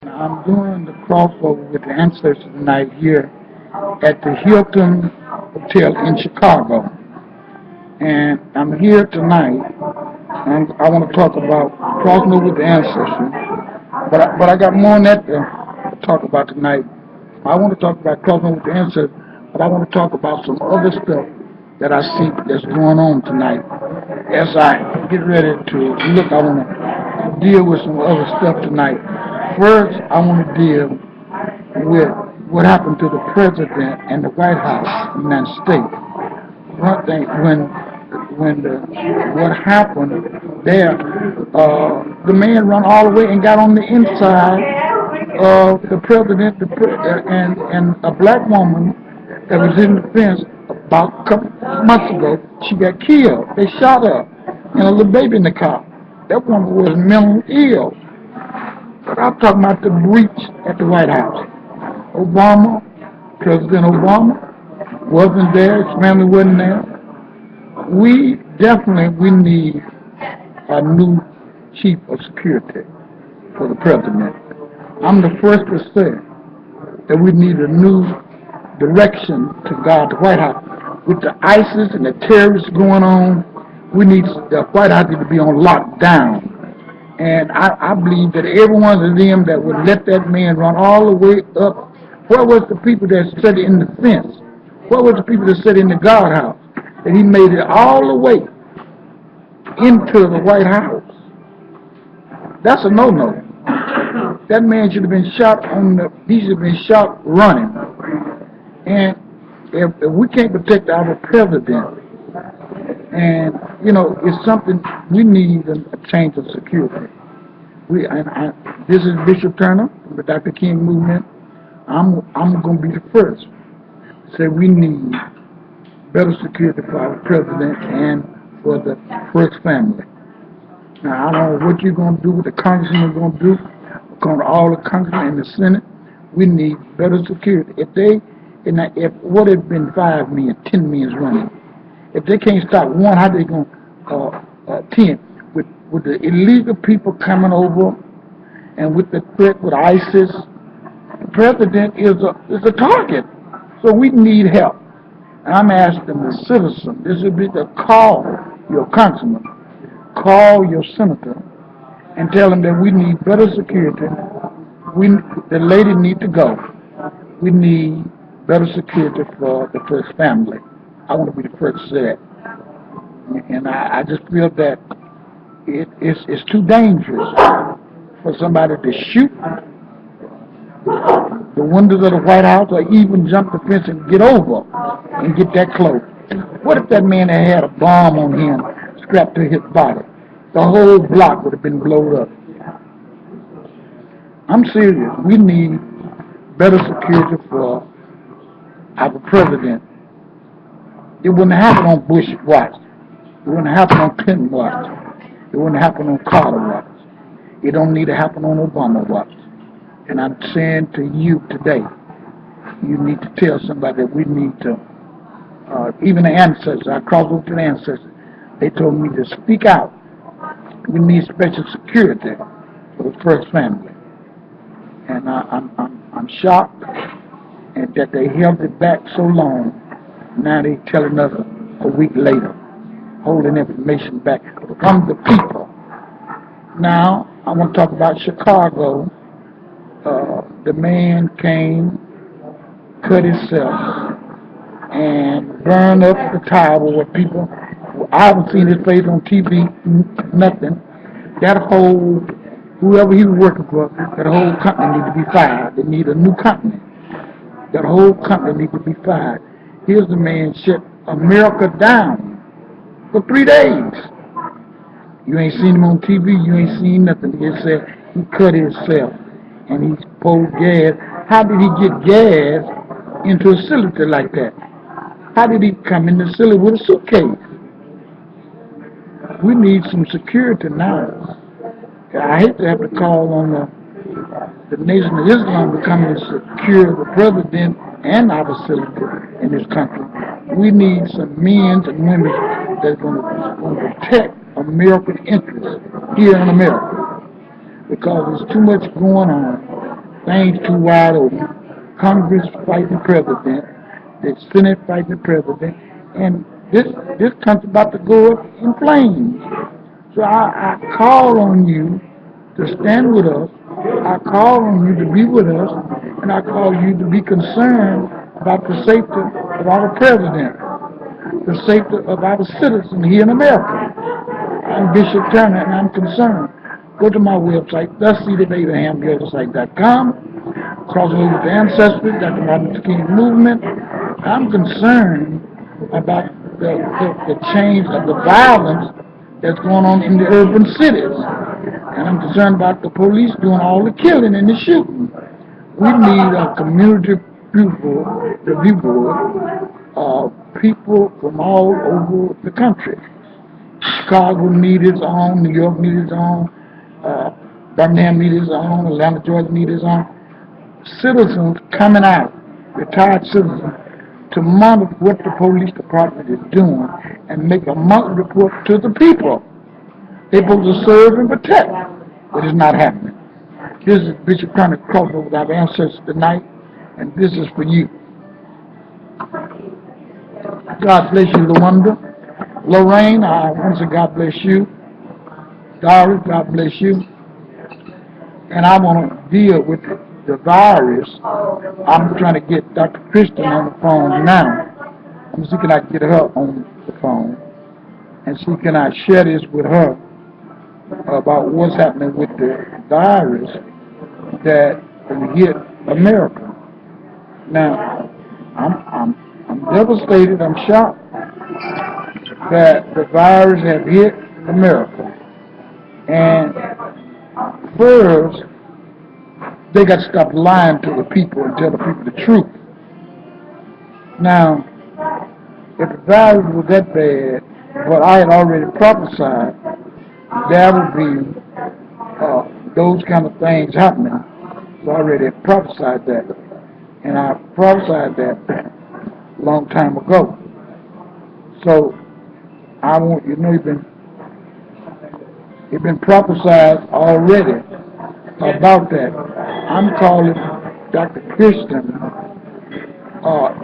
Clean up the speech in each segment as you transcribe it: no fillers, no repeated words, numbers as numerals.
I'm doing the crossover with the ancestors tonight here at the Hilton Hotel in Chicago. And I'm here tonight, and I want to talk about crossing over with the ancestors. But I got more than that to talk about tonight. I want to talk about crossing over with the ancestors, but I want to talk about some other stuff that I see that's going on tonight. As I get ready to look, I want to deal with some other stuff tonight. First, I want to deal with what happened to the president and the White House in the United States. One thing, what happened there, the man run all the way and got on the inside of the president, and a black woman that was in the fence about a couple months ago, she got killed. They shot her and a little baby in the car. That woman was mentally ill. But I'm talking about the breach at the White House. President Obama wasn't there, his family wasn't there. We need a new chief of security for the president. I'm the first to say that we need a new direction to guard the White House. With the ISIS and the terrorists going on, the White House needs to be on lockdown. And I believe that every one of them that would let that man run all the way up. Where was the people that sat in the fence? Where was the people that sat in the guardhouse? And he made it all the way into the White House. That's a no-no. That man should have been shot he should have been shot running. And if we can't protect our president, and it's something we need a change of security. This is Bishop Turner from the Dr. King movement. I'm going to be the first to say we need better security for our president and for the first family. Now, I don't know what you're going to do, what the congressmen are going to do, all the congressmen in the Senate. We need better security. If what had been 5 million, 10 million running, if they can't stop one, how they going to 10? With the illegal people coming over and with the threat with ISIS, the president is a target. So we need help. And I'm asking the citizen, this would be to call your congressman, call your senator, and tell them that we need better security. The lady need to go. We need better security for the first family. I want to be the first to say that. And I just feel that it's too dangerous for somebody to shoot the windows of the White House or even jump the fence and get over and get that close. What if that man had a bomb on him strapped to his body? The whole block would have been blown up. I'm serious. We need better security for our president. It wouldn't happen on Bush watch. It wouldn't happen on Clinton watch. It wouldn't happen on Carter watch. It don't need to happen on Obama watch. And I'm saying to you today, you need to tell somebody that we need to, even the ancestors, I crossed over to the ancestors, they told me to speak out. We need special security for the first family. And I'm shocked and that they held it back so long. Now they telling us a week later, holding information back from the people. Now, I want to talk about Chicago. The man came, cut himself, and burned up the tower where people, I haven't seen his face on TV, nothing. Whoever he was working for, that whole company need to be fired. They need a new company. That whole company need to be fired. Here's the man shut America down for 3 days. You ain't seen him on TV, you ain't seen nothing. He said he cut himself and he poured gas. How did he get gas into a cylinder like that? How did he come in the cylinder with a suitcase? We need some security now. I hate to have to call on the Nation of Islam to come and secure the president and our facility in this country. We need some men and women that are going to protect American interests here in America, because there's too much going on things too wide open. Congress fighting the president, the Senate fighting the president, and this country about to go up in flames. So I call on you to stand with us. I call on you to be with us, and I call you to be concerned about the safety of our president, the safety of our citizens here in America. I'm Bishop Turner, and I'm concerned. Go to my website, thusseedabrahamgildersite.com, Crossingover with the Ancestry, Dr. Martin Luther King Movement. I'm concerned about the change of the violence that's going on in the urban cities. And I'm concerned about the police doing all the killing and the shooting. We need a community review board of people from all over the country. Chicago needs its own, New York needs its own, Birmingham needs its own, Atlanta, Georgia needs its own. Citizens coming out, retired citizens, to monitor what the police department is doing and make a monthly report to the people. They're supposed to serve and protect, but it's not happening. This is Bishop Turner Crossingover with our ancestors tonight, and this is for you. God bless you, LaWanda. Lorraine, I want to say God bless you. Doris, God bless you. And I want to deal with the virus. I'm trying to get Dr. Christian on the phone now. I'm see can I get her on the phone and see can I share this with her about what's happening with the virus that hit America. Now, I'm devastated. I'm shocked that the virus has hit America. And first, they got to stop lying to the people and tell the people the truth. Now, if the virus was that bad, but I had already prophesied, there would be those kind of things happening. So I already prophesied that. And I prophesied that a long time ago. So I want you to know it's been prophesied already about that. I'm calling Dr. Christian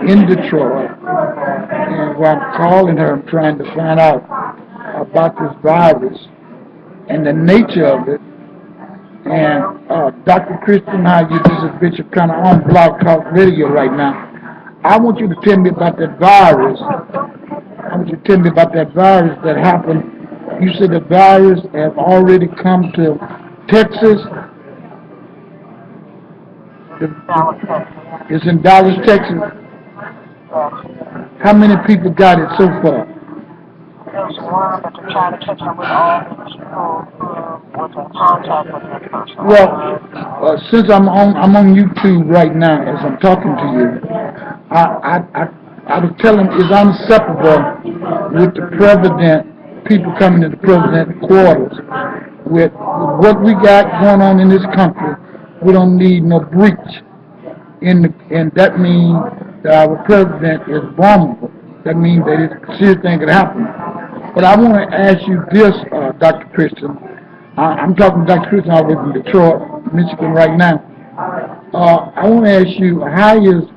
in Detroit, and while I'm calling her, I'm trying to find out about this virus and the nature of it. And Dr. Christian, how you? This is Bishop kind of on Blog Talk Radio right now. I want you to tell me about that virus. I want you to tell me about that virus that happened. You said the virus has already come to Texas. It's in Dallas, Texas. How many people got it so far? There's one, but they're trying to catch up with all the people who was in contact with that person. Well, since I'm on YouTube right now as I'm talking to you, I was telling it's unacceptable with the president, people coming to the president's quarters. With what we got going on in this country, we don't need no breach. And that means that our president is vulnerable. That means that a serious thing could happen. But I want to ask you this, Dr. Christian. I'm talking to Dr. Christian over in Detroit, Michigan right now. I want to ask you, how did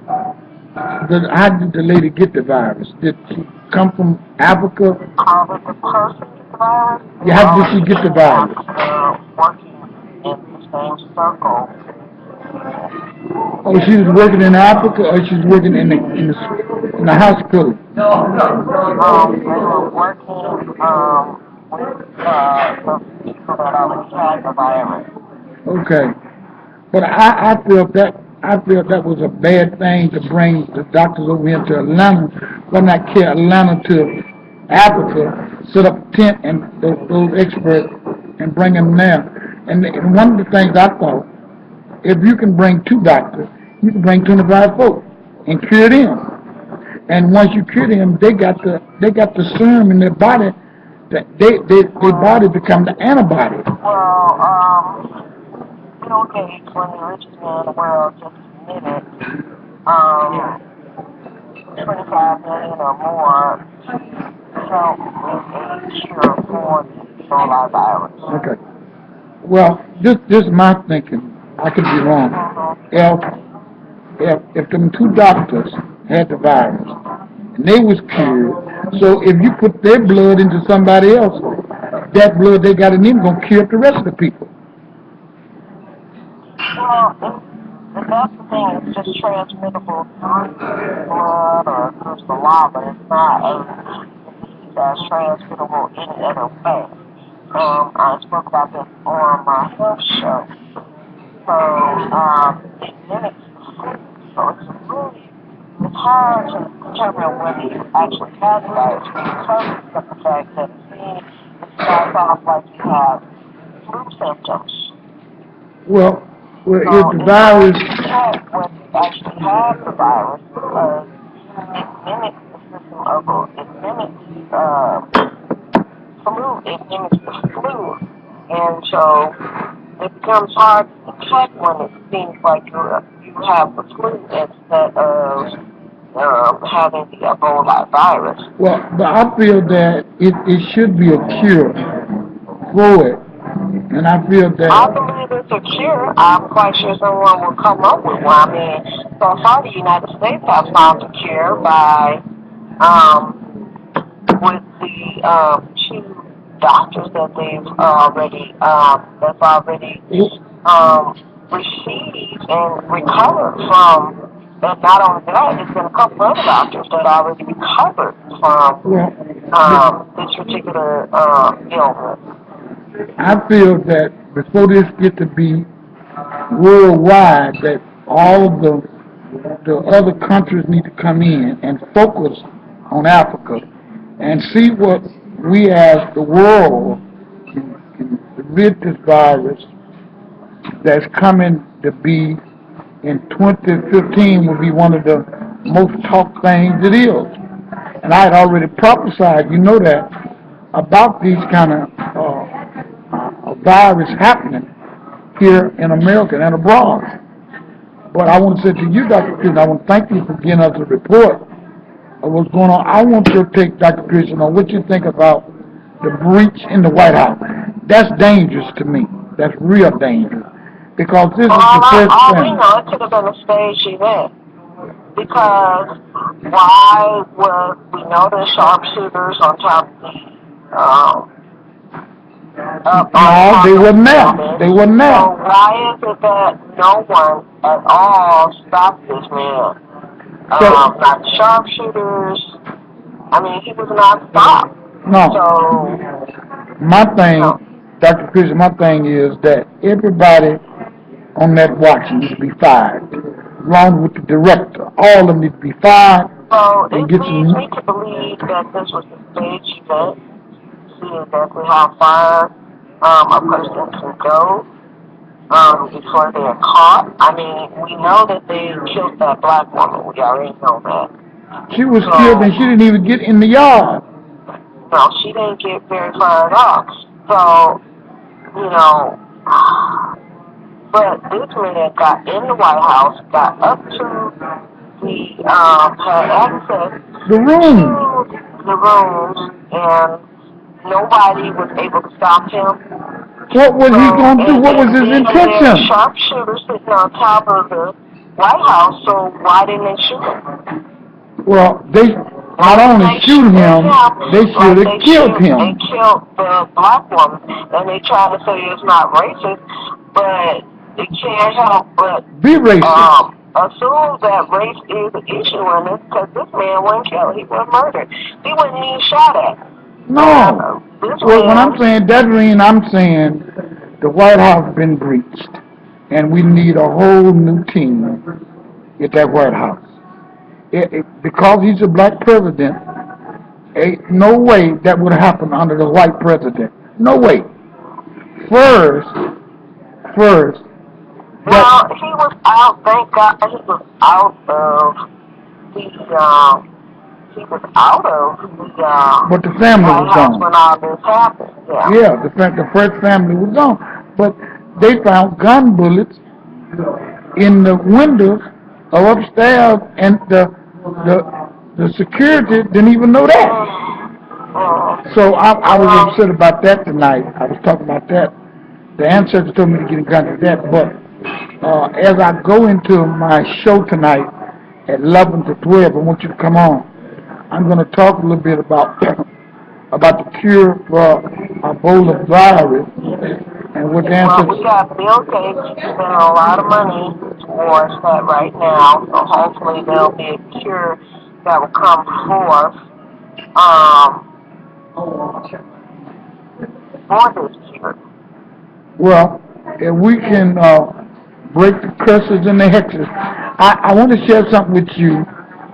the lady get the virus? Did she come from Africa? How did the person get the virus? Yeah, how did she get the virus? Working in the same circle. Oh, she was working in Africa, or she was working in the hospital? They were working with the people that already had the virus. Okay, but I felt that was a bad thing to bring the doctors over here to Atlanta. Why not carry Atlanta to Africa, set up a tent and those experts and bring them there? And one of the things I thought, if you can bring 2 doctors, you can bring 25 folks and cure them. And once you cure them, they got the serum in their body that their body become the antibody. Well, Bill Gates, one of the richest men in the world, just admitted $25 million or more to help with a cure for the Ebola virus. Okay. Well, this is my thinking. I could be wrong. if if them two doctors had the virus and they was cured, so if you put their blood into somebody else, that blood they got in them gonna cure the rest of the people. Well, and that's the thing, it's just transmittable through blood or through saliva. It's not a disease that's transmittable any other way. I spoke about this on my health show. So, it mimics the flu. So it's hard to determine whether you actually have the virus because of the fact that it starts off like you have flu symptoms. Well, So if the it's hard virus, to detect whether you actually have the virus because it mimics the system of it mimics flu. It mimics the flu, and so it becomes hard to detect when it seems like you have the flu instead of having the Ebola virus. well, but I feel that it should be a cure for it, and I feel I that believe it's a cure. I'm quite sure someone will come up with one. I mean, so far the United States has found a cure by with the two doctors that they've already that's already received and recovered from. And not only that, there's been a couple other doctors that already recovered from well, this particular illness. I feel that before this get to be worldwide, that all the other countries need to come in and focus on Africa and see what we as the world can rid this virus that's coming to be in 2015 will be one of the most talked things it is. And I had already prophesied, you know that, about these kind of virus happening here in America and abroad. But I want to say to you, Dr. Christian, I want to thank you for giving us a report of what's going on. I want you to take, Dr. Christian, on what you think about the breach in the White House. That's dangerous to me. That's real dangerous. Because this is the first All we thing. know, it could have been a staged event. Because why would we know the sharpshooters on top of the No, they wasn't there. They wasn't so there. why is it that no one at all stopped this man? Not the sharpshooters. I mean, he was not stopped. No. So My thing, Dr. Christian, my thing is that everybody on that watch needs to be fired, along with the director. All of them need to be fired. So and it get leads some. me to believe that this was a staged event. See exactly how far a person can go before they are caught. I mean, we know that they killed that black woman. We already know that. She was killed and she didn't even get in the yard. No, she didn't get very far at all. So, you know, but this man got in the White House, got up to the, had access The room. to the rooms, and nobody was able to stop him. What was he going to do? What was his intention? There were sharpshooters sitting on top of the White House, so why didn't they shoot him? Well, they not only shoot him, they should have killed him. They killed the black woman, and they try to say it's not racist, but it can't help but be racist. Assume that race is an issue in this, because this man wasn't killed, he was murdered. He wasn't even shot at. No. Well, when I'm saying that, I'm saying the White House has been breached, and we need a whole new team at that White House. Because he's a black president, ain't no way that would happen under the white president. No way. First. Well, he was out. Thank God, he was out of the. He was out of the. But the family White was House gone. when all this happened. Yeah, the first family was gone. But they found gun bullets in the windows of upstairs, and the security didn't even know that. So I was upset about that tonight. I was talking about that. The ancestors told me to get in contact with that, but As I go into my show tonight at 11 to 12, I want you to come on. I'm going to talk a little bit about about the cure for Ebola virus and what the Well, answer. we got Bill Gates spending a lot of money towards that right now, so hopefully there'll be a cure that will come forth for this cure. Well, if we can break the curses and the hexes, I want to share something with you.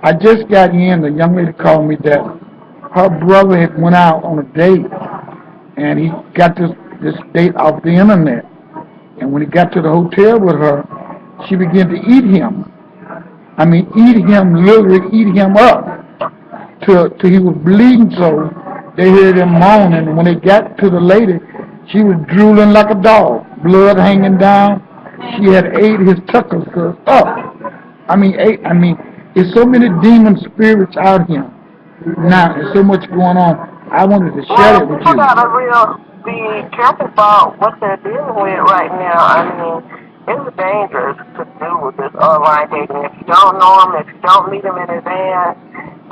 I just got in. A young lady called me that her brother had went out on a date, and he got this date off the internet. And when he got to the hotel with her, she began to eat him. I mean, eat him, literally eat him up, till he was bleeding. So they heard him moaning. And when they got to the lady, she was drooling like a dog, blood hanging down. She had ate his testicles up. I mean, it's so many demon spirits out here now. There's so much going on. I wanted to share it with People you. gotta be careful about what they're dealing with right now. I mean, it's dangerous to do with this online dating. If you don't know them, if you don't meet them in advance,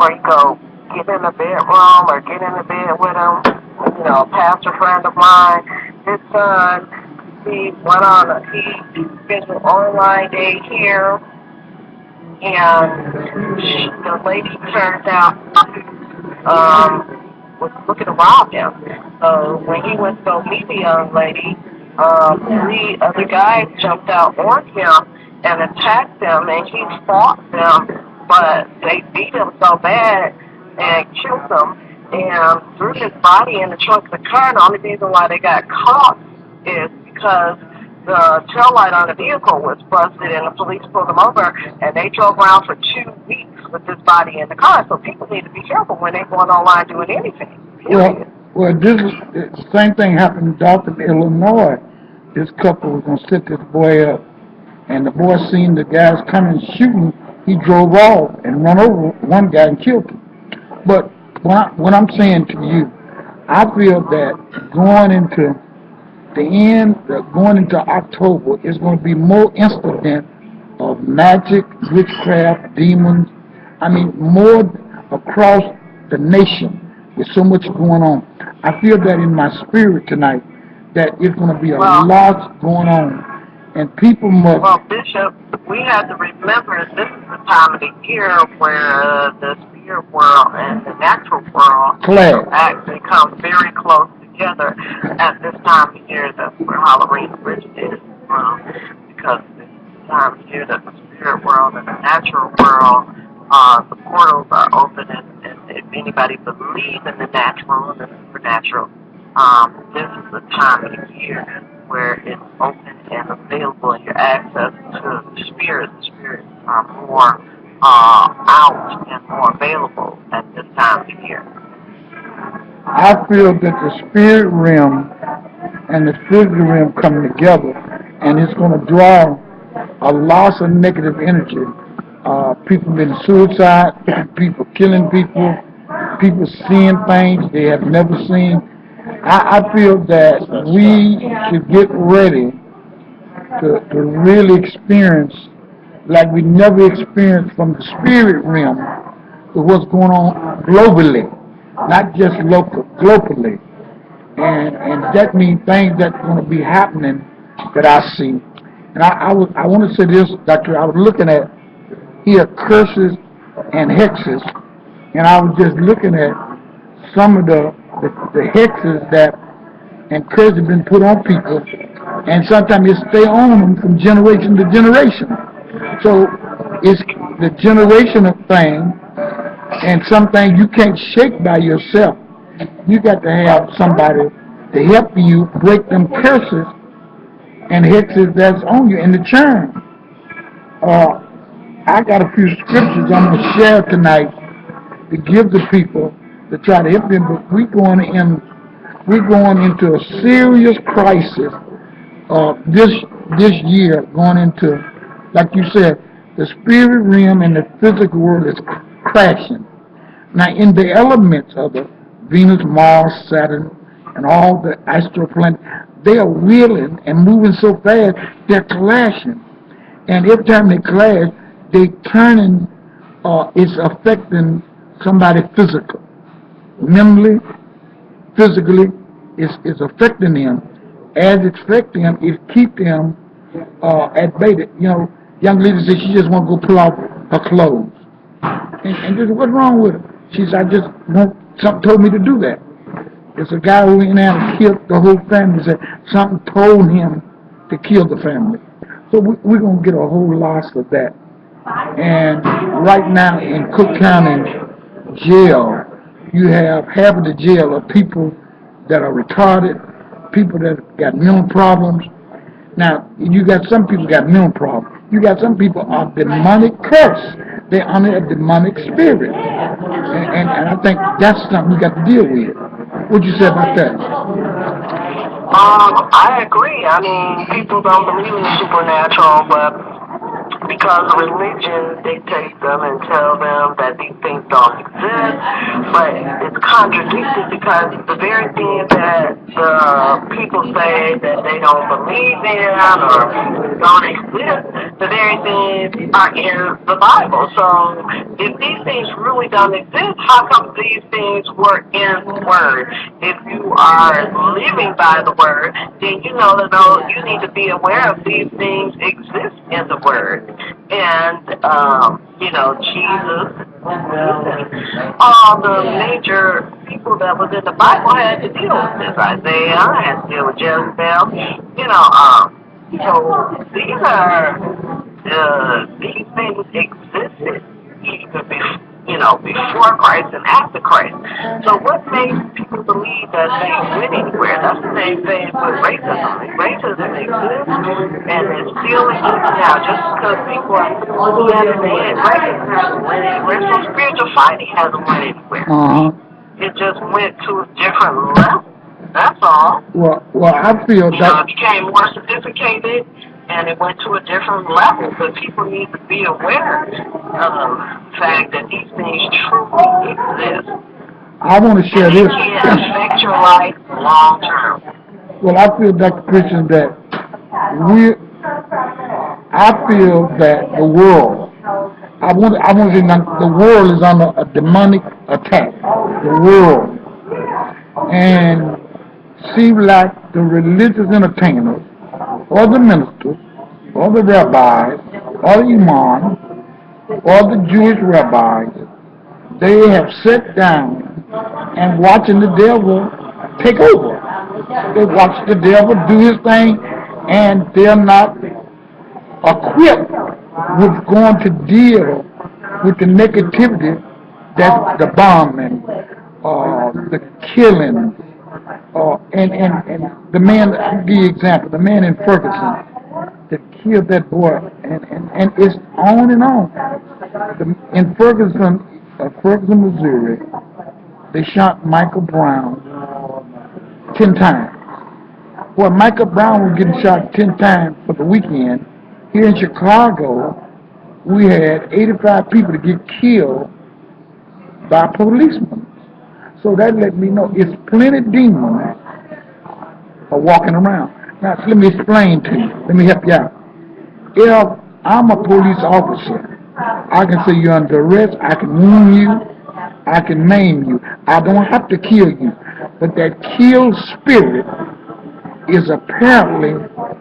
or you go get in the bedroom or get in the bed with them, you know, a pastor friend of mine, his son, he scheduled an online date here, and the lady turned out was looking to rob him. So when he went to go meet the young lady, 3 other guys jumped out on him and attacked him, and he fought them, but they beat him so bad and killed him and threw his body in the trunk of the car. And the only reason why they got caught is because the tail light on the vehicle was busted, and the police pulled them over, and they drove around for 2 weeks with this body in the car. So people need to be careful when they're going online doing anything. Well, this is the same thing happened in Dalton, Illinois. This couple was gonna set this boy up, and the boy seen the guys coming shooting. He drove off and run over one guy and killed him. But what I'm saying to you, I feel that going into going into October, is going to be more incident of magic, witchcraft, demons. I mean, more across the nation. There's so much going on. I feel that in my spirit tonight, that it's going to be a lot going on, and people must. Well, Bishop, we have to remember this is the time of the year where the spirit world and the natural world actually come very close together at this time of year. That's where Halloween originated from, because this is the time of year that the spirit world and the natural world, the portals are open, and if anybody believes in the natural and the supernatural, this is the time of the year where it's open and available, and your access to the spirits. The spirits are more out and more available at this time of the year. I feel that the spirit realm and the physical realm come together, and it's going to draw a loss of negative energy. People being suicide, people killing people, people seeing things they have never seen. I feel that we should get ready to really experience like we never experienced from the spirit realm with what's going on globally, not just globally. And that means things that's going to be happening that I see. And I want to say this, Doctor. I was looking at here curses and hexes, and I was just looking at some of the hexes that and curses have been put on people, and sometimes you stay on them from generation to generation. So it's the generational thing, and something you can't shake by yourself. You got to have somebody to help you break them curses and hexes that's on you in the churn. I got a few scriptures I'm going to share tonight to give the people to try to help them, but we're going into a serious crisis this year, going into, like you said, the spirit realm and the physical world is crashing. Now, in the elements of it, Venus, Mars, Saturn, and all the astral planets, they are wheeling and moving so fast, they're clashing. And every time they clash, they turning, it's affecting somebody physical. Mentally, physically, it's affecting them. As it's affecting them, it keep them at bay. You know, young lady said she just want to go pull off her clothes. And just, what's wrong with her? She said, I just want, something told me to do that. There's a guy who went out and killed the whole family. Said something told him to kill the family. So we're going to get a whole lot of that. And right now in Cook County jail, you have half of the jail of people that are retarded, people that got mental problems. Now, you got some people got mental problems. You got some people are demonic curse. They're under a demonic spirit. And I think that's something we got to deal with. What'd you say about that? I agree. I mean, people don't believe in the supernatural, but because religion dictates them and tell them that these things don't exist, but it's contradicted because the very thing that the people say that they don't believe in or don't exist, the very things are in the Bible. So if these things really don't exist, how come these things were in the Word? If you are living by the Word, then you know that you need to be aware of these things exist in the Word. And, Jesus, all the major people that was in the Bible had to deal with this. Isaiah had to deal with Jezebel. So these things existed even before Christ and after Christ. So what makes people believe that they went anywhere? That's the same thing with racism. Racism exists and it still exists now. Just because people are saying racism hasn't went anywhere, so spiritual fighting hasn't went anywhere. It just went to a different level. That's all. Well, I feel that it became more sophisticated. And it went to a different level, but people need to be aware of the fact that these things truly exist. I want to share this. It can affect your life long term. Well, I feel, Dr. Christian, that I feel that the world, I want to say the world is under a demonic attack. The world. And seems like the religious entertainers, or the ministers, or the rabbis, or the imams, or the Jewish rabbis, they have sat down and watching the devil take over. They watch the devil do his thing, and they're not equipped with going to deal with the negativity that's the bombing, the killing, and the man, I'll give you an example, the man in Ferguson that killed that boy, and it's on and on. In Ferguson, Missouri, they shot Michael Brown 10 times. Well, Michael Brown was getting shot 10 times for the weekend. Here in Chicago, we had 85 people to get killed by policemen. So that let me know it's plenty of demons are walking around. Now, let me explain to you. Let me help you out. If I'm a police officer, I can say you're under arrest, I can wound you, I can maim you. I don't have to kill you. But that kill spirit is apparently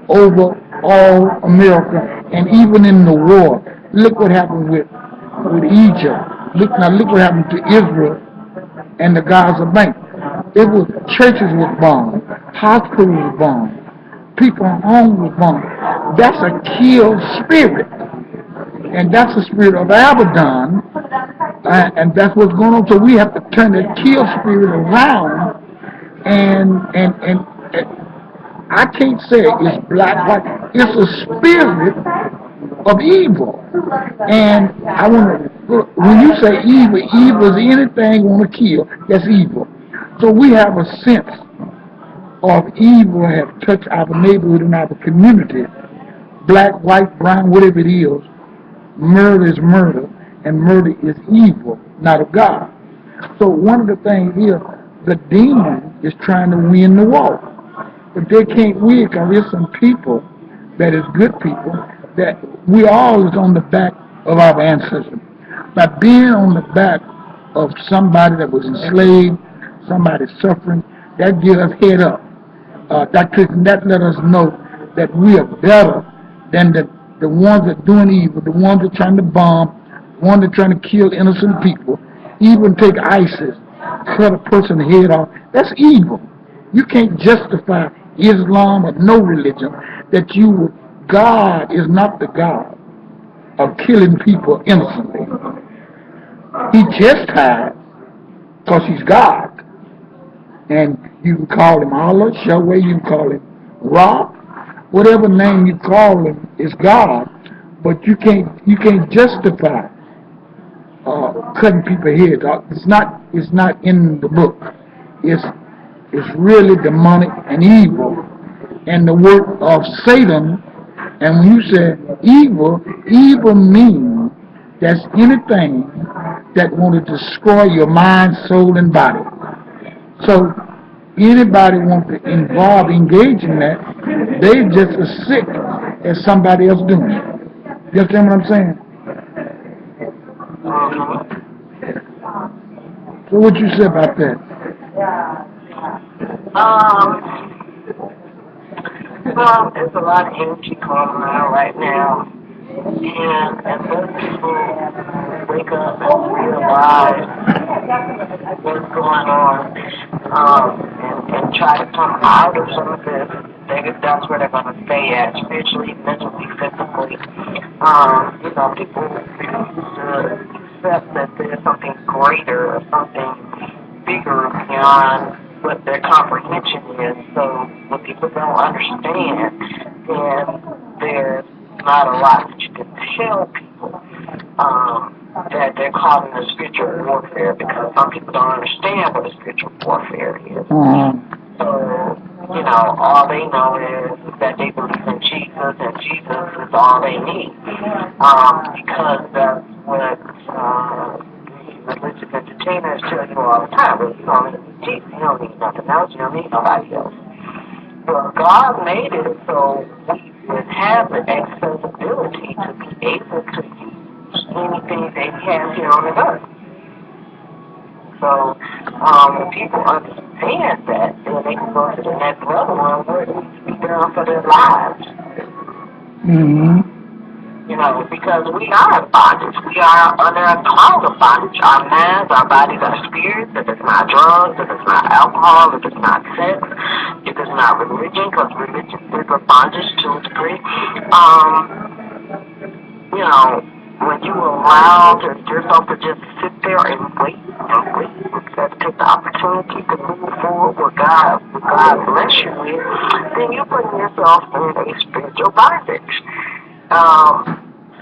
over all America and even in the war. Look what happened with Egypt. Look what happened to Israel and the Gaza Bank. It was churches were bombed, hospitals were bombed, people homes were bombed. That's a kill spirit, and that's the spirit of Abaddon, and that's what's going on. So we have to turn that kill spirit around, and I can't say it's black, white. It's a spirit of evil, and I want to. When you say evil, evil is anything want to kill. That's evil. So we have a sense of evil have touched our neighborhood and our community. Black, white, brown, whatever it is, murder is murder, and murder is evil, not of God. So one of the things is the demon is trying to win the war. But they can't win because there's some people that is good people that we all is on the back of our ancestors. By being on the back of somebody that was enslaved, somebody suffering, that gives us head up. That let us know that we are better than the ones that are doing evil, the ones that are trying to bomb, the ones that are trying to kill innocent people, even take ISIS, cut a person's head off. That's evil. You can't justify Islam or no religion that God is not the God of killing people innocently. He chastises because he's God. And you can call him Allah, Yahweh, you can call him Ra, whatever name you call him is God, but you can't justify cutting people's heads off. It's not in the book. It's really demonic and evil, and the work of Satan. And when you say evil means that's anything that want to destroy your mind, soul, and body. So anybody want to engage in that, they just as sick as somebody else doing it. You understand what I'm saying? So what you say about that? Well, there's a lot of energy going around right now, and most people wake up and realize what's going on, and try to come out of some of this. That's where they're going to stay at, spiritually, mentally, physically. People refuse to accept that there's something greater or something bigger beyond what their comprehension is. So when people don't understand, then there's not a lot that you can tell people that they're caught in a spiritual warfare, because some people don't understand what a spiritual warfare is. So, all they know is that they believe in Jesus, and Jesus is all they need, because that's what religious entertainers tell you all the time. Well, you don't need Jesus, you don't need nothing else, you don't need nobody else. Well, God made it so we would have the accessibility to be able to use anything that He has here on the earth. So when people understand that, then they can go to the next level and what needs to be done for their lives. Mm-hmm. Because we are in bondage. We are under a cloud of bondage. Our minds, our bodies, our spirits. If it's not drugs, if it's not alcohol, if it's not sex, if it's not religion, because religion is a bondage to a degree. When you allow yourself to just sit there and wait, instead of take the opportunity to move forward with God bless you with, then you're putting yourself in a spiritual bondage.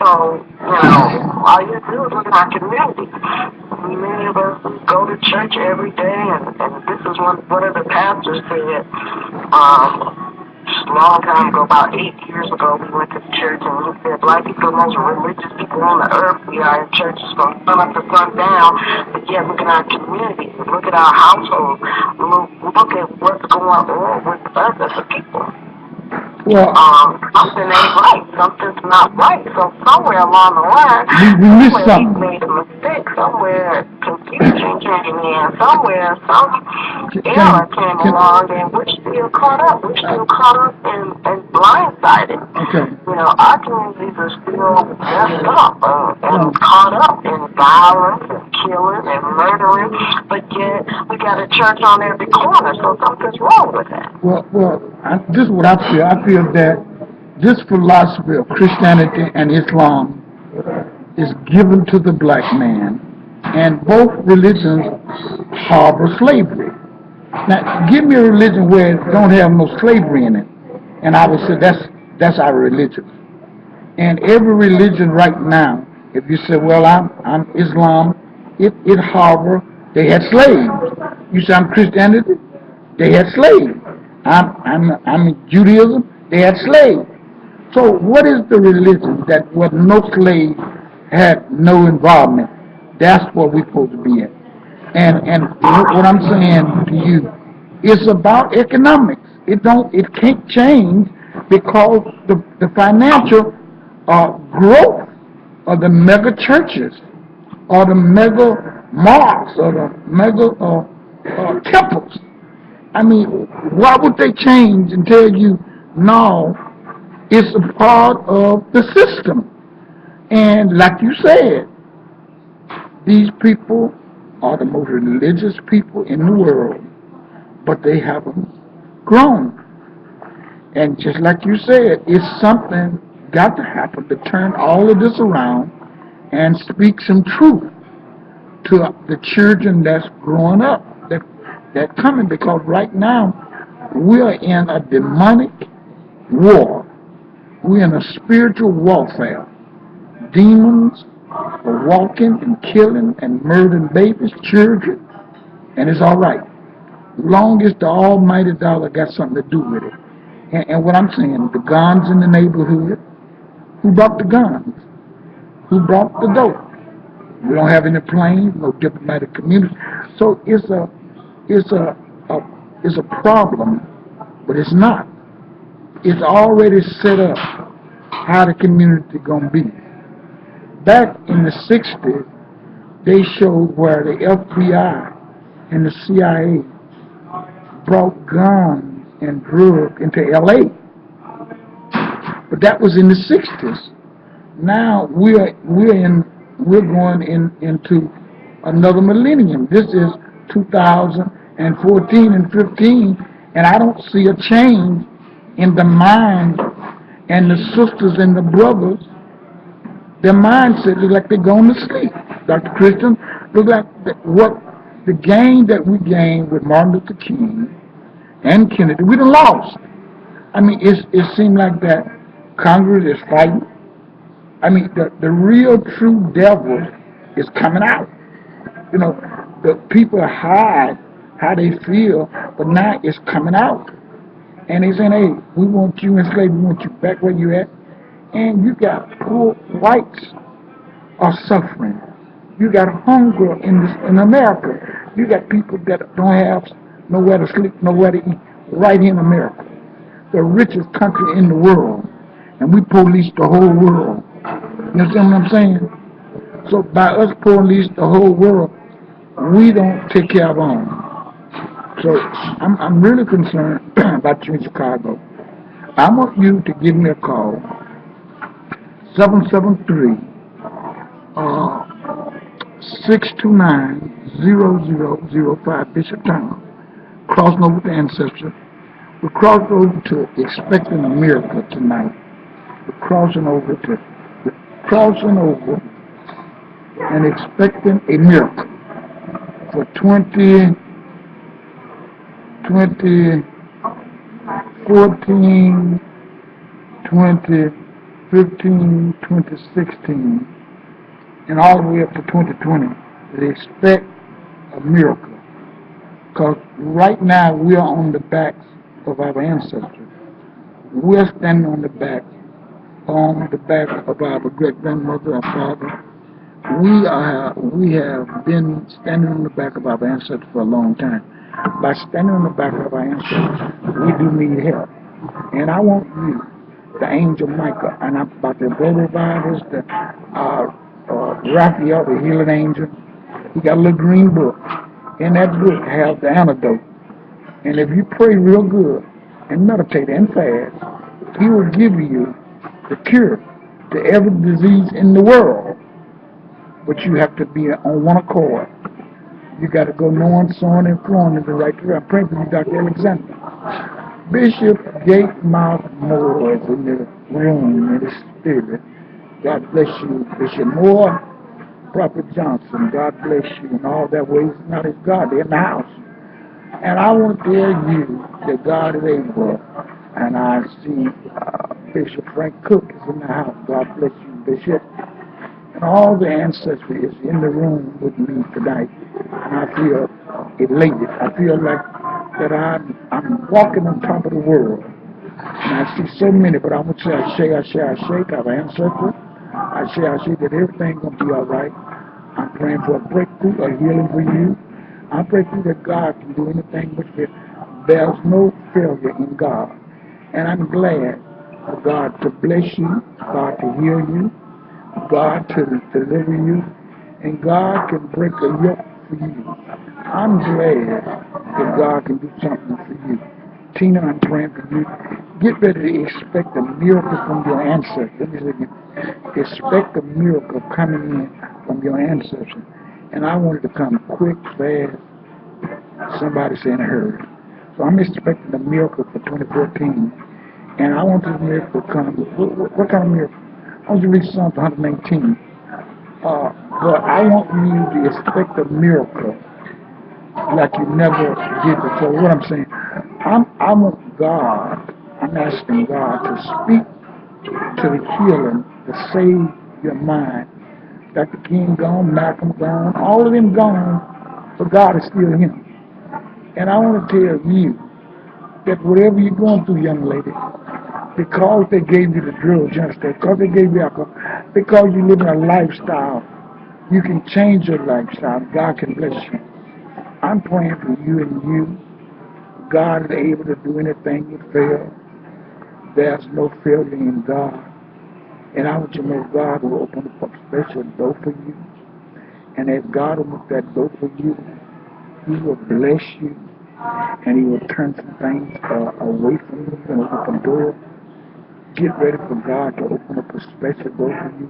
All you do is look at our community. Many of us go to church every day, and this is one of the pastors said, just a long time ago, about 8 years ago, we went to church, and he said, Black people are the most religious people on the earth. We are in churches from sun up to sundown, but yet look at our community, look at our household, look at what's going on with us as a people. Well, something ain't right. Something's not right. So somewhere along the line, we missed something. We made a mistake. Somewhere confusion came in. Somewhere some error came along, and we're still caught up. We're still caught up and blindsided. Okay. Our communities are still messed up and caught up in violence and killing and murdering, but yet we got a church on every corner, so something's wrong with that. Well, this is what I feel. I feel that this philosophy of Christianity and Islam is given to the black man, and both religions harbor slavery. Now, give me a religion where it don't have no slavery in it, and I would say that's our religion. And every religion right now, if you say, well, I'm Islam, it harbor, they had slaves. You say I'm Christianity, they had slaves. I'm Judaism, they had slaves. So what is the religion that where no slave had no involvement? That's what we're supposed to be in. And what I'm saying to you, it's about economics. It can't change because the financial growth of the mega churches or the mega mosques or the mega temples. I mean, why would they change and tell you no? It's a part of the system. And like you said, these people are the most religious people in the world, but they haven't grown. And just like you said, it's something got to happen to turn all of this around and speak some truth to the children that's growing up, that coming, because right now we're in a demonic war. We're in a spiritual warfare. Demons are walking and killing and murdering babies, children, and it's all right. Long as the almighty dollar got something to do with it. And what I'm saying, the guns in the neighborhood, who brought the guns? Who brought the dope? We don't have any planes, no diplomatic community. So it's a problem, but it's not. It's already set up how the community gonna be. Back in the 60s, they showed where the FBI and the CIA brought guns and drugs into LA. But that was in the 60s. Now we're going into another millennium. This is 2014 and 15, and I don't see a change in the mind and the sisters and the brothers. Their mindset look like they're going to sleep. Dr. Christian, look like what the game that we gained with Martin Luther King and Kennedy, we done lost. I mean, it seemed like that Congress is fighting. I mean, the real true devil is coming out. You know, the people hide how they feel, but now it's coming out. And they saying, hey, we want you enslaved, we want you back where you at. And you got poor whites are suffering. You got hunger in America. You got people that don't have nowhere to sleep, nowhere to eat, right in America, the richest country in the world. And we police the whole world. You understand what I'm saying? So by us police the whole world, we don't take care of our own. So I'm really concerned about you in Chicago. I want you to give me a call, 773 629-0005 Bishop Town, crossing over to Ancestor. We're crossing over to expecting a miracle tonight. We're crossing over and expecting a miracle for 2014, 2015, 2016, and all the way up to 2020. They expect a miracle. Because right now we are on the backs of our ancestors. We're standing on the back of our great-grandmother, our father. We have been standing on the back of our ancestors for a long time. By standing on the back of our ancestors, we do need help. And I want you, the angel Michael, and I'm about the brother revivalist, the Raphael, the healing angel. He got a little green book. In that book has the antidote. And if you pray real good and meditate and fast, he will give you the cure to every disease in the world. But you have to be on one accord. You got to go knowing, sowing, and flowing in the right direction. I'm praying for you, Dr. Alexander. Bishop Gatemouth Moore is in the room in the spirit. God bless you, Bishop Moore. Prophet Johnson, God bless you. And all that way, it's not his God, they're in the house. And I want to tell you that God is able. And I see Bishop Frank Cook is in the house. God bless you, Bishop. And all the ancestry is in the room with me tonight. And I feel elated. I feel like that I'm walking on top of the world. And I see so many, but I'm going to say, I shake, our ancestors. I say that everything's going to be all right. I'm praying for a breakthrough, a healing for you. I pray to you that God can do anything but fail. There's no failure in God. And I'm glad for God to bless you, God to heal you, God to deliver you, and God can break a yoke for you. I'm glad that God can do something for you. Tina, I'm praying for you. Get ready to expect a miracle from your ancestors. Let me say again. Expect a miracle coming in from your ancestors. And I want it to come quick, fast, somebody saying a hurry. So I'm expecting a miracle for 2014. And I want this miracle to come. What kind of miracle? I want you to read Psalm 119. But I want you to expect a miracle like you never did before. What I'm saying, I want God, I'm asking God to speak to the healing, to save your mind. Dr. King gone, Malcolm gone, all of them gone, but God is still him. And I want to tell you that whatever you're going through, young lady, because they gave you the drugs, you understand, because they gave you alcohol, because you live in a lifestyle, you can change your lifestyle. God can bless you. I'm praying for you and you. God is able to do anything but fail. There's no failure in God. And I want you to know God will open up a special door for you. And as God will open that door for you, He will bless you. And He will turn some things away from you and open a door. Get ready for God to open up a special door for you.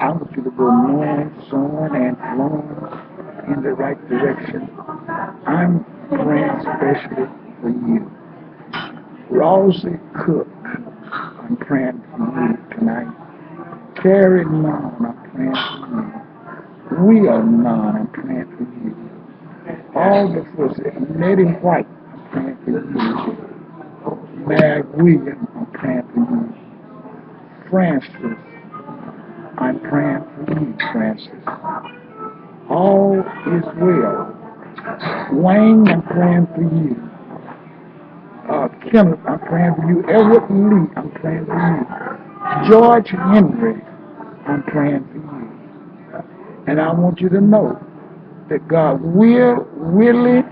I want you to go north, soaring, and flowing in the right direction. I'm praying especially for you. Rosie Cook, I'm praying for you tonight. Carrie Nunn, I'm praying for you. Will Nunn, I'm praying for you. All the folks, Nettie White, I'm praying for you. Mag Williams, I'm praying for you. Francis, I'm praying for you, Francis. All is well. Wayne, I'm praying for you. Kenneth, I'm praying for you. Edward Lee, I'm praying for you. George Henry, I'm praying for you. And I want you to know that God will, Willie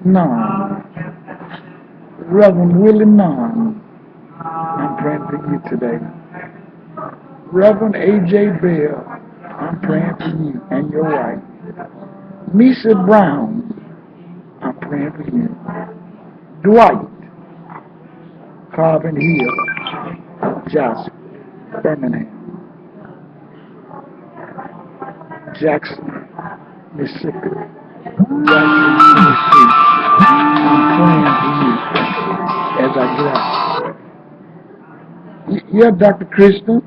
Nunn, Reverend Willie Nunn, I'm praying for you today. Reverend A.J. Bell, I'm praying for you and your wife. Misha Brown, I'm praying for you. Dwight Carvin Hill, Jasper, Birmingham, Jackson, Mississippi, Jackson, Tennessee. I'm praying for you as I get out. Yeah, Dr. Kristen.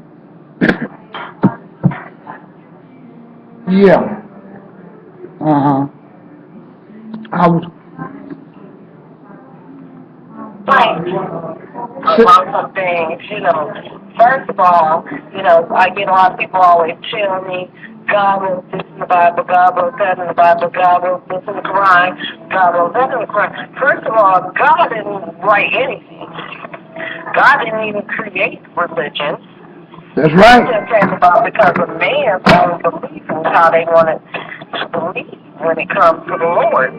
Yeah. I was. About some things, first of all, I get a lot of people always tell me, God wrote this in the Bible, God wrote that in the Bible, God wrote this in the Quran, God wrote that in the Quran. First of all, God didn't write anything. God didn't even create religion. That's right. It came about because of man's own belief and how they wanted to believe when it comes to the Lord.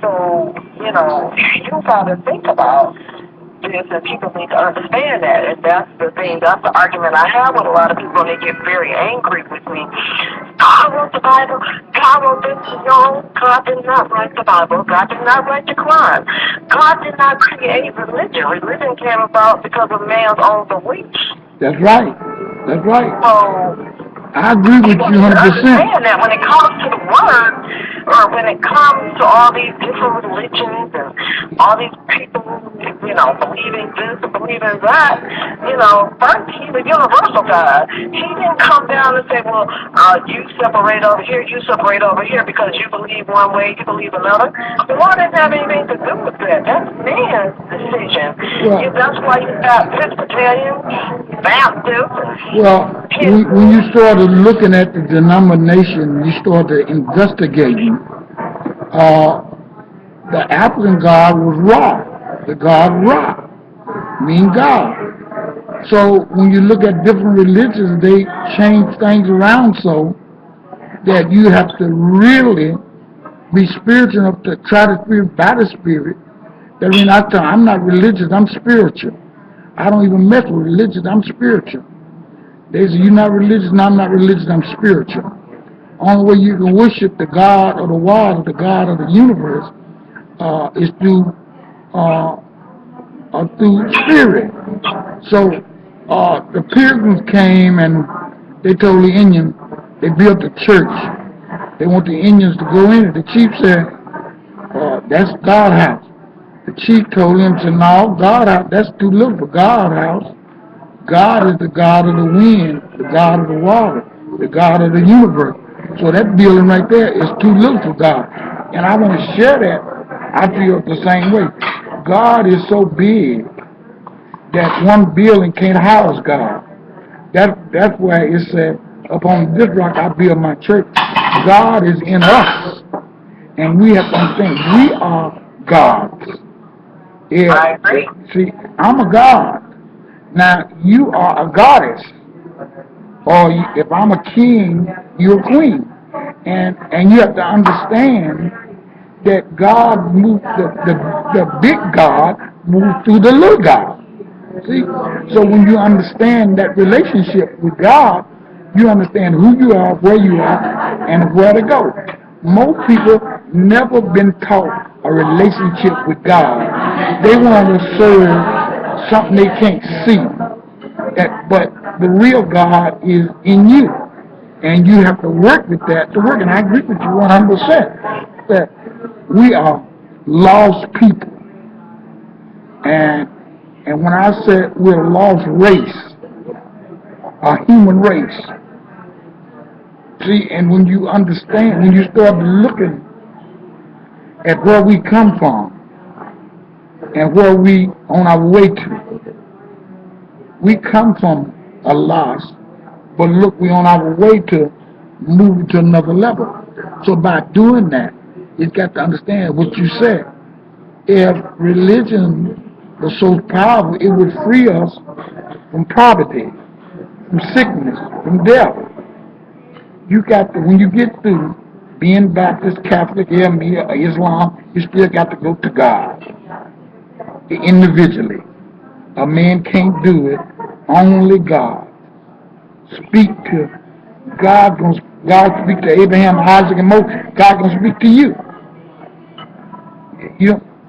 So, you got to think about this, and people need to understand that. And that's the thing, that's the argument I have with a lot of people, and they get very angry with me. God wrote the Bible, God wrote this. No, God did not write the Bible, God did not write the Quran. God did not create religion. Religion came about because of man's own beliefs. That's right. That's right. So I agree with you 100%. Understand that when it comes to the word, or when it comes to all these different religions and all these people, believing this and believing that, first he's a universal God. He didn't come down and say, well, you separate over here, you separate over here because you believe one way, you believe another. The Lord doesn't have anything to do with that. That's man's decision. Well, that's why you got Presbyterian, Baptist. Well, when you started looking at the denomination, you started investigating. The African God was Ra, the God Ra, mean God. So when you look at different religions, they change things around so that you have to really be spiritual enough to try the Spirit by the Spirit. That means I'm not religious, I'm spiritual. I don't even mess with religion, I'm spiritual. They say, you're not religious, no, I'm not religious, I'm spiritual. Only way you can worship the God of the world, or the God of the universe, is through spirit. So the Pilgrims came and they told the Indians, they built a church. They want the Indians to go in it. The chief said, that's God's house. The chief told him, said, no, God house, that's too little for God's house. God is the God of the wind, the God of the water, the God of the universe. So that building right there is too little for God. And I want to share that. I feel the same way. God is so big that one building can't house God. That's why it said, upon this rock I build my church. God is in us. And we have to understand, we are gods. Yeah. I agree. See, I'm a god. Now, you are a goddess. Or if I'm a king, you're a queen. And you have to understand that God moved, the big God moved through the little God. See? So when you understand that relationship with God, you understand who you are, where you are, and where to go. Most people never been taught a relationship with God. They want to serve something they can't see. But the real God is in you. And you have to work with that to work. And I agree with you 100% that we are lost people. And when I said we're a lost race, a human race, see, and when you understand, when you start looking at where we come from and where we on our way to, we come from a loss, but look, we're on our way to move to another level. So by doing that, you've got to understand what you said. If religion was so powerful, it would free us from poverty, from sickness, from death. You got to, when you get through being Baptist, Catholic, Islam, you still got to go to God individually. A man can't do it, only God. Speak to God. God speak to Abraham, Isaac, and Moses. God gonna speak to you.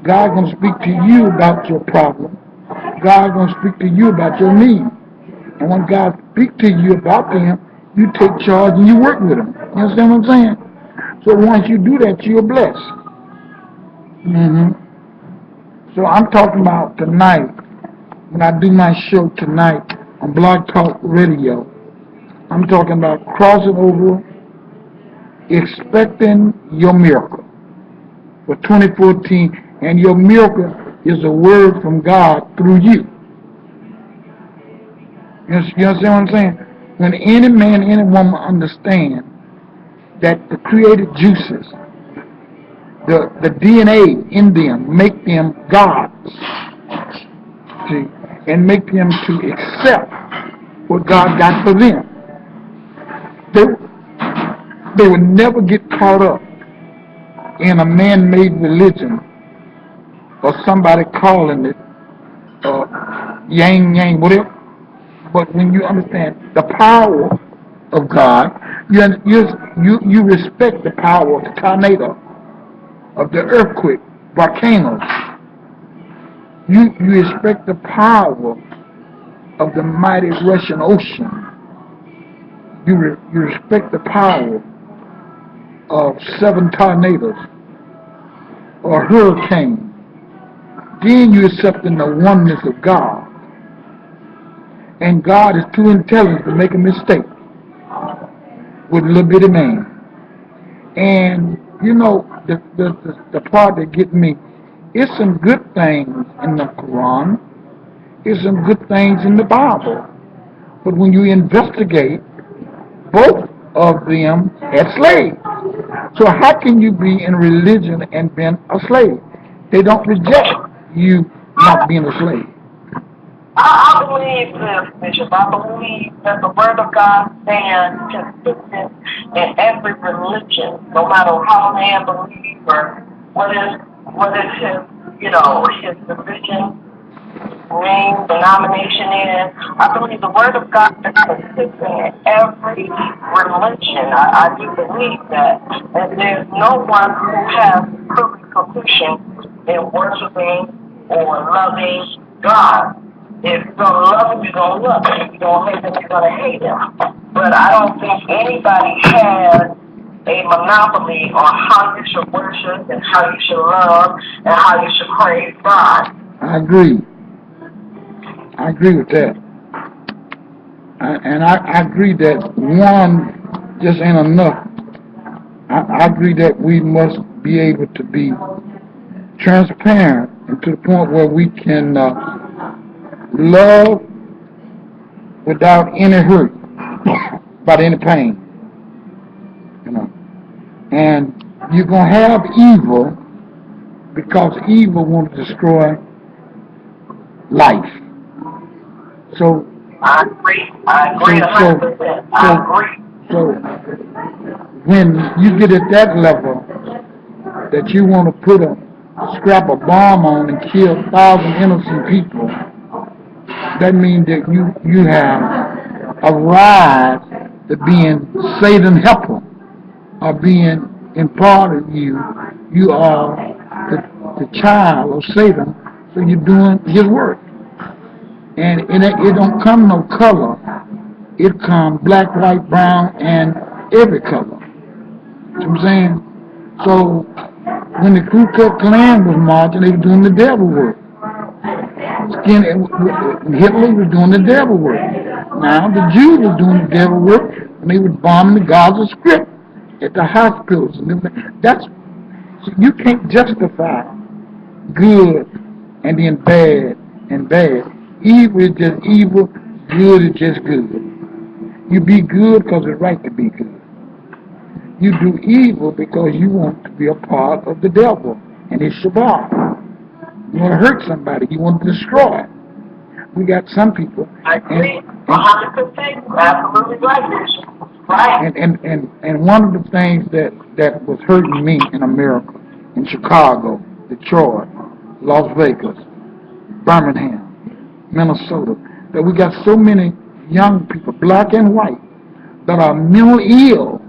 God gonna speak to you about your problem. God gonna speak to you about your need. And when God speaks to you about them, you take charge and you work with them. You understand what I'm saying? So once you do that, you're blessed. So I'm talking about tonight, when I do my show tonight on Blog Talk Radio, I'm talking about crossing over, expecting your miracle for 2014, and your miracle is a word from God through you. You understand what I'm saying? When any man, any woman understand that the created juices, the DNA in them, make them gods, see, and make them to accept what God got for them. They would never get caught up in a man-made religion or somebody calling it yang, whatever. But when you understand the power of God, you respect the power of the tornado, of the earthquake, volcanoes. You respect the power of the mighty Russian ocean. You respect the power of 7 tornadoes or hurricanes. Then you accept in the oneness of God. And God is too intelligent to make a mistake with a little bitty man. And you know, the part that gets me, it's some good things in the Quran, it's some good things in the Bible. But when you investigate, both of them had slaves. So how can you be in religion and being a slave? They don't reject you not being a slave. I believe this, Bishop. I believe that the Word of God stands consistent in every religion, no matter how man believes or what is his, his religion, name, denomination is. I believe the Word of God is consistent in every religion. I do believe that. And there's no one who has perfect solution in worshiping or loving God. If you're going to love him, you're going to love him. If you're going to hate him, you're going to hate him. But I don't think anybody has a monopoly on how you should worship and how you should love and how you should praise God. I agree. I agree with that. I agree that one just ain't enough. I agree that we must be able to be transparent and to the point where we can love without any hurt, without any pain. You know, and you're gonna have evil because evil wants to destroy life. So I agree. I agree 100%. I agree. So when you get at that level that you want to put a scrap a bomb on and kill 1,000 innocent people, that means that you have arrived to being Satan helper, or being imparted you are the child of Satan, so you're doing his work. And it don't come no color. It comes black, white, brown, and every color. You know what I'm saying? So when the Ku Klux Klan was marching, they were doing the devil work. Hitler was doing the devil work. Now the Jews were doing the devil work, and they were bombing the Gaza Strip at the hospitals and everything. So you can't justify good and then bad and bad. Evil is just evil. Good is just good. You be good because it's right to be good. You do evil because you want to be a part of the devil and his shabbat. You want to hurt somebody. You want to destroy. We got some people. I agree. 100%. Absolutely right. Right. And one of the things that was hurting me in America, in Chicago, Detroit, Las Vegas, Birmingham, Minnesota, that we got so many young people, black and white, that are mentally ill,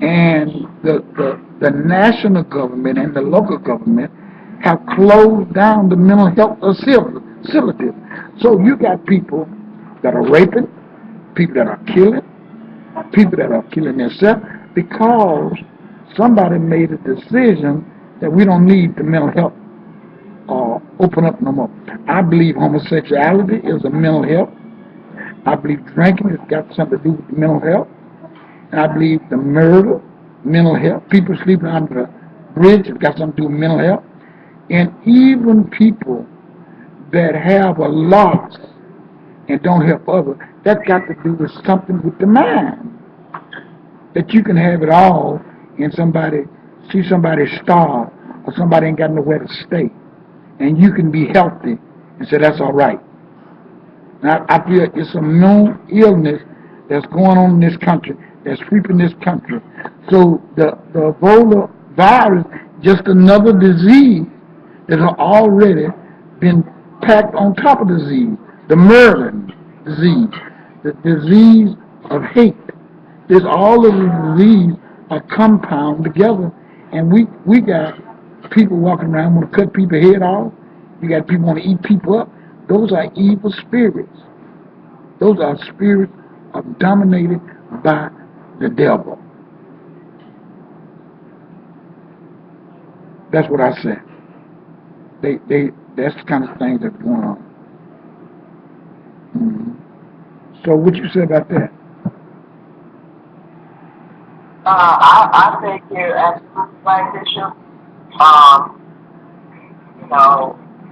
and the national government and the local government have closed down the mental health facilities. So you got people that are raping, people that are killing themselves because somebody made a decision that we don't need the mental health open up no more. I believe homosexuality is a mental health. I believe drinking has got something to do with mental health. And I believe the murder, mental health, people sleeping under the bridge has got something to do with mental health. And even people that have a loss and don't help others, that's got to do with something with the mind. That you can have it all and see somebody starve or somebody ain't got nowhere to stay. And you can be healthy and say that's all right. Now, I feel it's a known illness that's going on in this country, that's sweeping this country. So the Ebola virus, just another disease that has already been packed on top of the disease. The murder disease, the disease of hate. There's all of the disease are compound together, and we got people walking around want to cut people's head off. You got people want to eat people up. Those are evil spirits. Those are spirits dominated by the devil. That's what I said. That's the kind of things that's going on. Mm-hmm. So what you say about that? I think you're absolutely right, Bishop.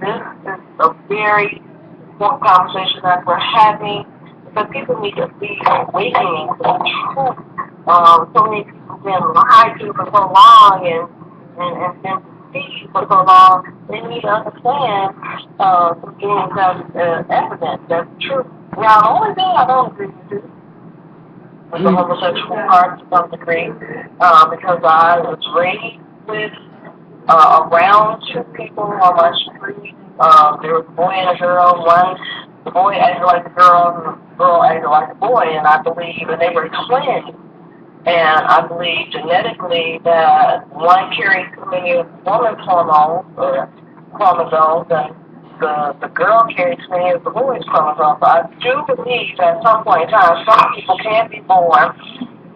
This is a very important conversation that we're having because people need to be awakening to the truth. So many people have been lied to for so long and been see for so long, they need to understand some things that's evident, that's true. Now, the only thing I don't agree with the homosexual part to some degree, because I was raised with around two people on my street. There was a boy and a girl. The boy acted like the girl, and the girl acted like the boy, and I believe, and they were twins. And I believe genetically that one carries too many woman's hormones or chromosomes, and the girl carries too many of the boy's chromosomes. So I do believe at some point in time, some people can be born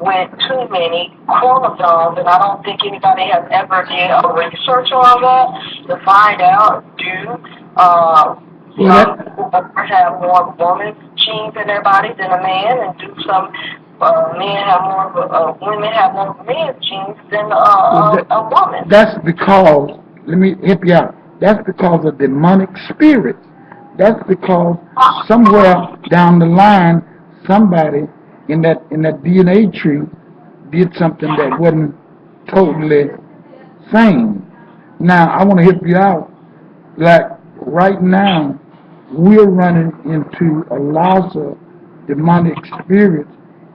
with too many chromosomes, and I don't think anybody has ever did a research on that to find out some people have more woman's genes in their body than a man, and do some men have more women have more men's genes than a woman. That's because, let me help you out, that's because of demonic spirits. That's because somewhere down the line, somebody in that DNA tree did something that wasn't totally sane. Now, I want to help you out. Like, right now, we're running into a lot of demonic spirits,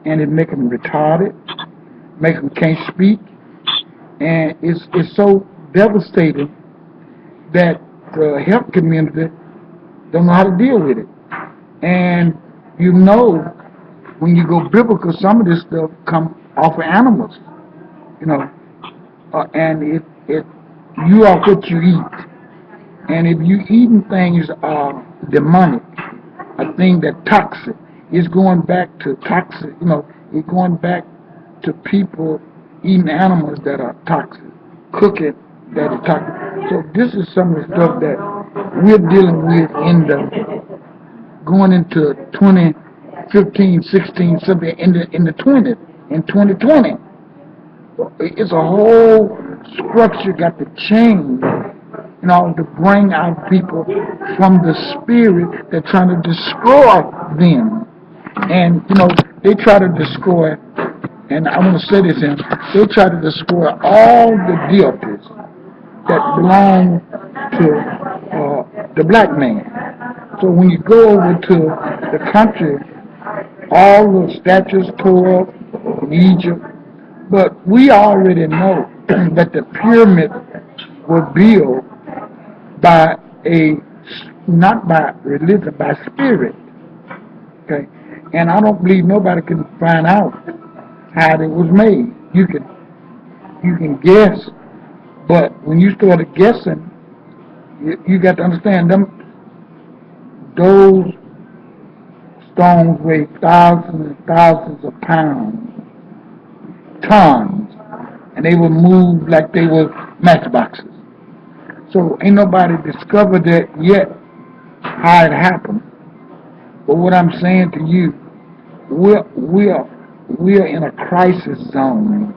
and it make them retarded, make them can't speak, and it's so devastating that the health community don't know how to deal with it. And you know, when you go biblical, some of this stuff come off of animals, you know, and you are what you eat. And if you eating things demonic, a thing that toxic, it's going back to toxic, you know, it's going back to people eating animals that are toxic, cooking that is toxic. So this is some of the stuff that we're dealing with going into 2015, 16, something in the 20s, in 2020. It's a whole structure got to change, you know, to bring out people from the spirit that's trying to destroy them. And, you know, they try to destroy, and I want to say this in, they try to destroy all the deities that belong to the black man. So when you go over to the country, all the statues tore up in Egypt, but we already know that the pyramid was built by not by religion, by spirit. Okay? And I don't believe nobody can find out how it was made. You can guess, but when you started guessing, you got to understand those stones weigh thousands and thousands of pounds, tons, and they were moved like they were matchboxes. So ain't nobody discovered that yet, how it happened. But what I'm saying to you, we're in a crisis zone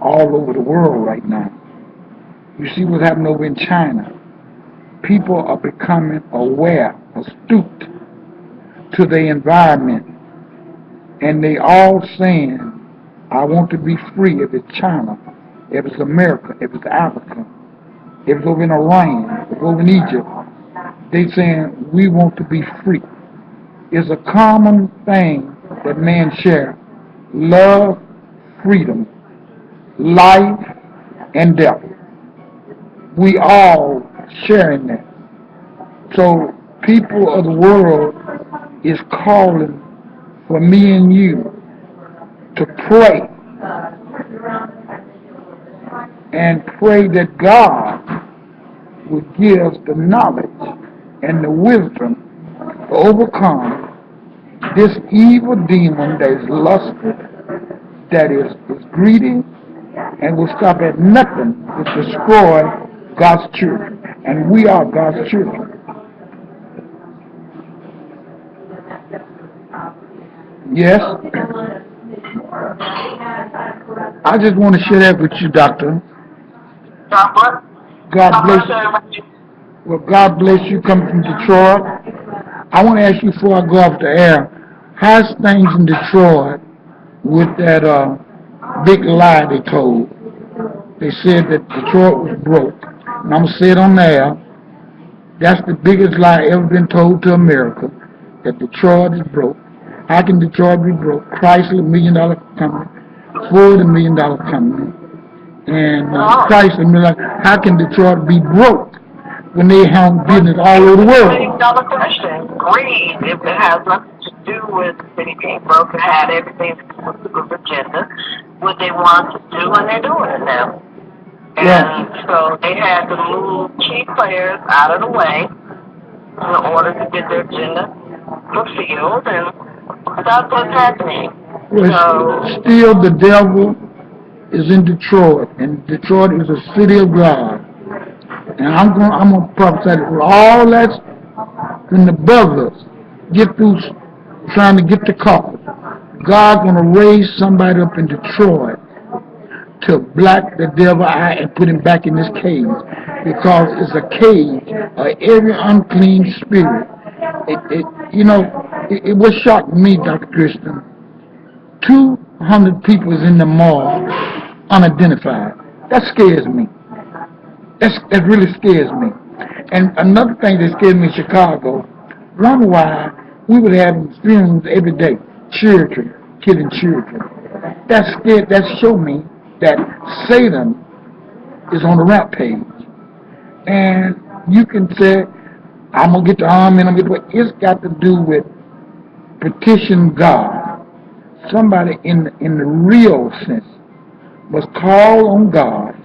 all over the world right now. You see what's happening over in China. People are becoming aware, astute to the environment, and they all saying, I want to be free. If it's China, if it's America, if it's Africa, if it's over in Iran, if it's over in Egypt, they saying, we want to be free. It's a common thing that men share. Love, freedom, life, and death. We all sharing that. So people of the world is calling for me and you to pray and pray that God will give us the knowledge and the wisdom to overcome this evil demon that is lustful, that is greedy, and will stop at nothing to destroy God's children. And we are God's children. Yes? I just want to share that with you, Doctor. God bless you. Well, God bless you coming from Detroit. I want to ask you before I go off the air, how's things in Detroit with that big lie they told? They said that Detroit was broke and I'm going to say it on there, that's the biggest lie ever been told to America, that Detroit is broke. How can Detroit be broke? Chrysler, $1 million company. Ford, $1 million company. And Chrysler, $1 million. How can Detroit be broke when they have business all over the world? Another question. Greed, if it has nothing to do with the city being broke, it had everything to do with the group agenda, what they want to do, and they're doing it now. And so they had to move key players out of the way in order to get their agenda fulfilled, and that's what's happening. Well, still the devil is in Detroit, and Detroit is a city of God. And I'm gonna prophesy that with all that, when the brothers get through trying to get the call, God's gonna raise somebody up in Detroit to black the devil eye and put him back in this cage, because it's a cage of every unclean spirit. It was shocking me, Dr. Christian. 200 people is in the mall unidentified. That scares me. That really scares me. And another thing that scares me in Chicago, one why we would have funerals every day, children, killing children. That showed me that Satan is on the rampage. And you can say, I'm going to get the army and I'm going to get the way. It's got to do with petition God. Somebody in the real sense must call on God,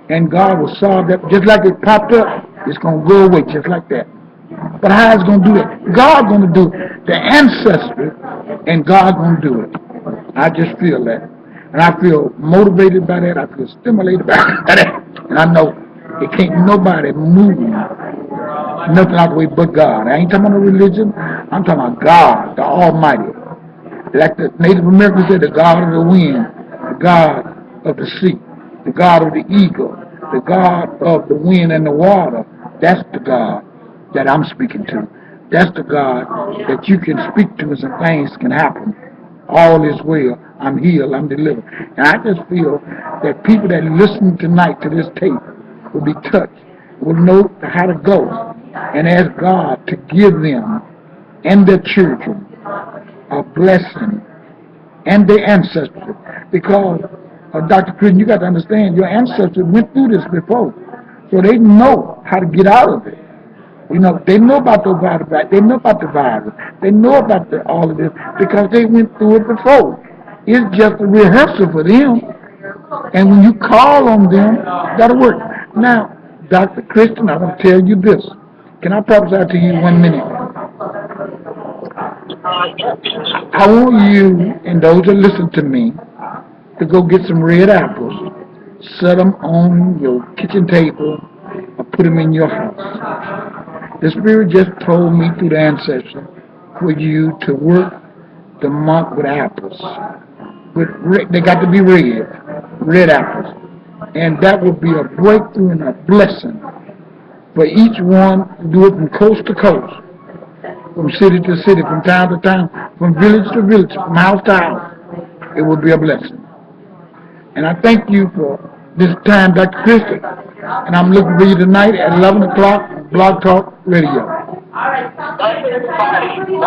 and God will solve that. Just like it popped up, it's going to go away just like that. But how is it going to do it? God's going to do it. The ancestors, and God's going to do it. I just feel that. And I feel motivated by that. I feel stimulated by that. And I know it can't nobody move nothing out the way but God. I ain't talking about religion. I'm talking about God, the Almighty. Like the Native Americans said, the God of the wind, the God of the sea, the God of the eagle, the God of the wind and the water. That's the God that I'm speaking to. That's the God that you can speak to and some things can happen. All is well. I'm healed. I'm delivered. And I just feel that people that listen tonight to this tape will be touched, will know how to go and ask God to give them and their children a blessing and their ancestors. Because, Dr. Christian, you got to understand, your ancestors went through this before. So they know how to get out of it. You know, they know about the virus. They know about the virus. They know about all of this because they went through it before. It's just a rehearsal for them. And when you call on them, that'll work. Now, Dr. Christian, I want to tell you this. Can I prophesy to you 1 minute? I want you and those that listen to me to go get some red apples, set them on your kitchen table, or put them in your house. The Spirit just told me through the ancestor for you to work the month with apples. They got to be red apples. And that will be a breakthrough and a blessing for each one to do it from coast to coast, from city to city, from town to town, from village to village, from house to house. It will be a blessing. And I thank you for this time, Dr. Christian. And I'm looking for you tonight at 11 o'clock, Blog Talk Radio. God bless you.